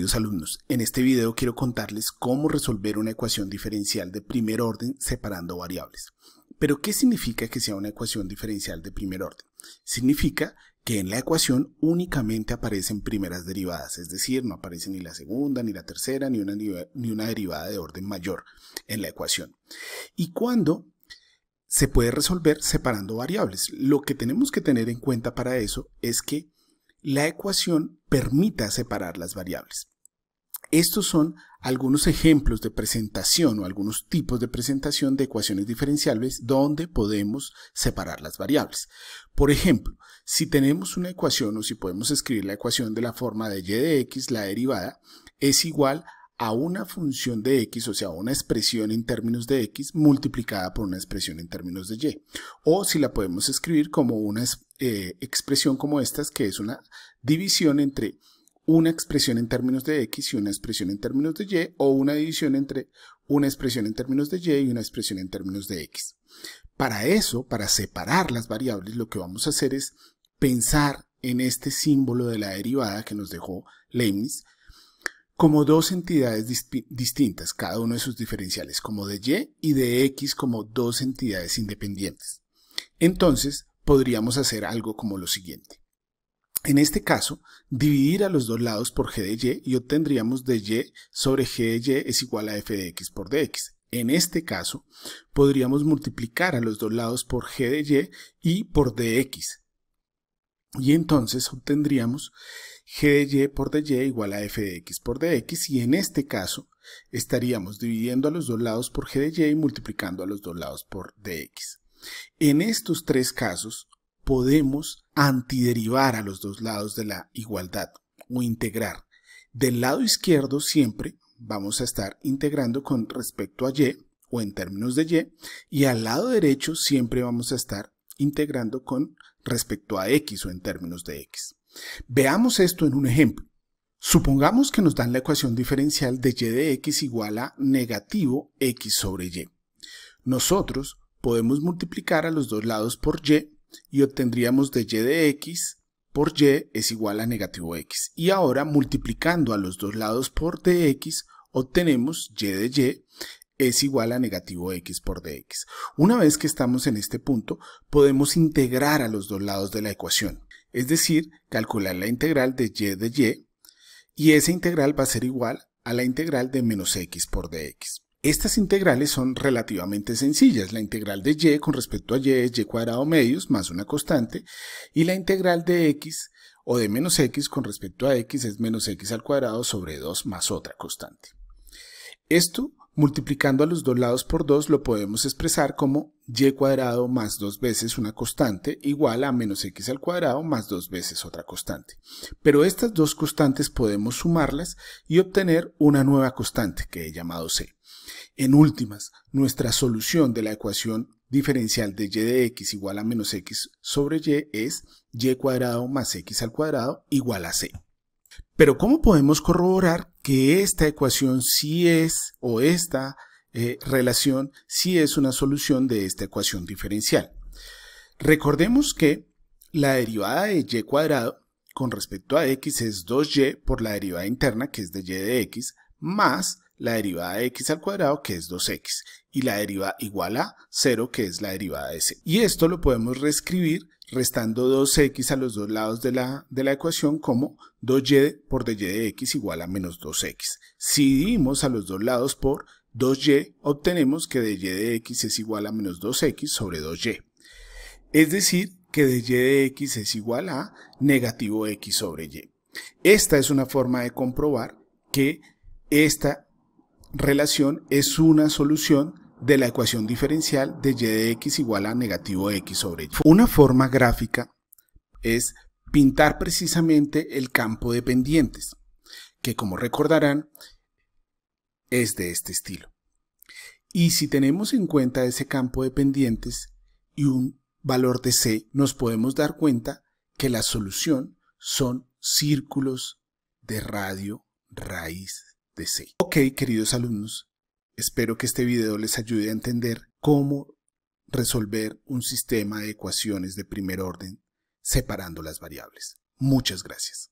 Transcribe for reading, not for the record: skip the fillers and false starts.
queridos alumnos, en este video quiero contarles cómo resolver una ecuación diferencial de primer orden separando variables. ¿Pero qué significa que sea una ecuación diferencial de primer orden? Significa que en la ecuación únicamente aparecen primeras derivadas, es decir, no aparece ni la segunda, ni la tercera, ni una derivada de orden mayor en la ecuación. Y cuando se puede resolver separando variables, lo que tenemos que tener en cuenta para eso es que la ecuación permita separar las variables. Estos son algunos ejemplos de presentación o algunos tipos de presentación de ecuaciones diferenciales donde podemos separar las variables. Por ejemplo, si tenemos una ecuación o si podemos escribir la ecuación de la forma de y de x, la derivada es igual a una función de x, o sea, una expresión en términos de x multiplicada por una expresión en términos de y. O si la podemos escribir como una expresión como estas, que es una división entre una expresión en términos de x y una expresión en términos de y, o una división entre una expresión en términos de y una expresión en términos de x. Para eso, para separar las variables, lo que vamos a hacer es pensar en este símbolo de la derivada que nos dejó Leibniz como dos entidades distintas, cada uno de sus diferenciales, como de y de x como dos entidades independientes. Entonces, podríamos hacer algo como lo siguiente. En este caso, dividir a los dos lados por g de y obtendríamos de y sobre g de y es igual a f de x por dx. En este caso, podríamos multiplicar a los dos lados por g de y por dx. Y entonces obtendríamos g de y por dy igual a f de x por dx, y en este caso estaríamos dividiendo a los dos lados por g de y y multiplicando a los dos lados por dx. En estos tres casos podemos antiderivar a los dos lados de la igualdad o integrar. Del lado izquierdo siempre vamos a estar integrando con respecto a y o en términos de y al lado derecho siempre vamos a estar integrando con respecto a x o en términos de x. Veamos esto en un ejemplo. Supongamos que nos dan la ecuación diferencial de y de x igual a negativo x sobre y. Nosotros podemos multiplicar a los dos lados por y obtendríamos de y de x por y es igual a negativo x. Y ahora multiplicando a los dos lados por dx obtenemos y de y es igual a negativo x por dx. Una vez que estamos en este punto, podemos integrar a los dos lados de la ecuación, es decir, calcular la integral de y esa integral va a ser igual a la integral de menos x por dx. Estas integrales son relativamente sencillas. La integral de y con respecto a y es y cuadrado medios más una constante, y la integral de x o de menos x con respecto a x es menos x al cuadrado sobre 2 más otra constante. Esto, multiplicando a los dos lados por 2, lo podemos expresar como y cuadrado más 2 veces una constante igual a menos x al cuadrado más 2 veces otra constante. Pero estas dos constantes podemos sumarlas y obtener una nueva constante que he llamado c. En últimas, nuestra solución de la ecuación diferencial de y de x igual a menos x sobre y es y cuadrado más x al cuadrado igual a c. Pero ¿cómo podemos corroborar que esta ecuación sí es, o esta relación sí es una solución de esta ecuación diferencial? Recordemos que la derivada de y cuadrado con respecto a x es 2y por la derivada interna, que es de y de x, más la derivada de x al cuadrado, que es 2x, y la derivada igual a 0, que es la derivada de c. Y esto lo podemos reescribir restando 2x a los dos lados de la ecuación como 2y por dy de x igual a menos 2x. Si dividimos a los dos lados por 2y, obtenemos que dy de x es igual a menos 2x sobre 2y. Es decir, que dy de x es igual a negativo x sobre y. Esta es una forma de comprobar que esta relación es una solución de la ecuación diferencial de y de x igual a negativo x sobre y. Una forma gráfica es pintar precisamente el campo de pendientes, que como recordarán es de este estilo. Y si tenemos en cuenta ese campo de pendientes y un valor de c, nos podemos dar cuenta que la solución son círculos de radio raíz de c. Ok, queridos alumnos, espero que este video les ayude a entender cómo resolver un sistema de ecuaciones de primer orden separando las variables. Muchas gracias.